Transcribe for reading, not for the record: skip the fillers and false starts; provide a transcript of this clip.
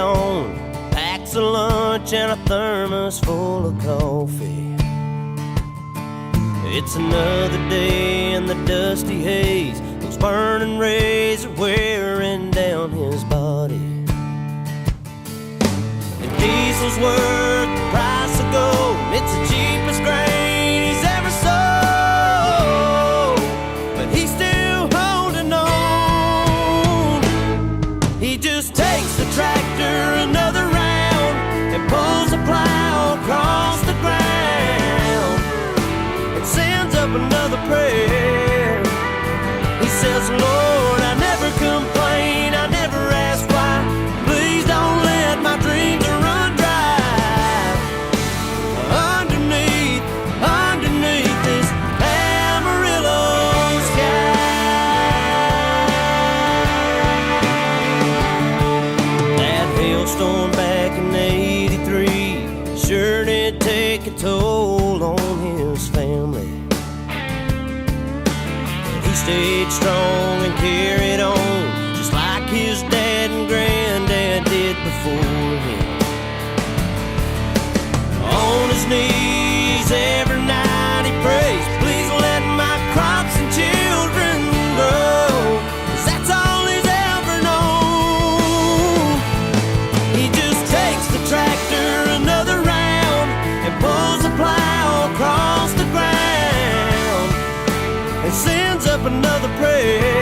on, packs a lunch and a thermos full of coffee. It's another day in the dusty haze. Those burning rays are wearing down his body. And diesel's worth the price of gold. It's the cheapest grain he's ever sold, but he's still holding on. He just takes the tractor another round and pulls the plow across the ground and sends up another prayer. He says, Lord, I never complain, I never ask why. Please don't let my dreams run dry. Underneath this Amarillo sky. That hailstorm back in '83 sure did take a toll on his family. He stayed strong and carried on, just like his dad and granddad did before him. On his knees every night he prays, please let my crops and children grow, 'cause that's all he's ever known. He just takes the tractor another round and pulls the plow across the ground and sends up another prayer.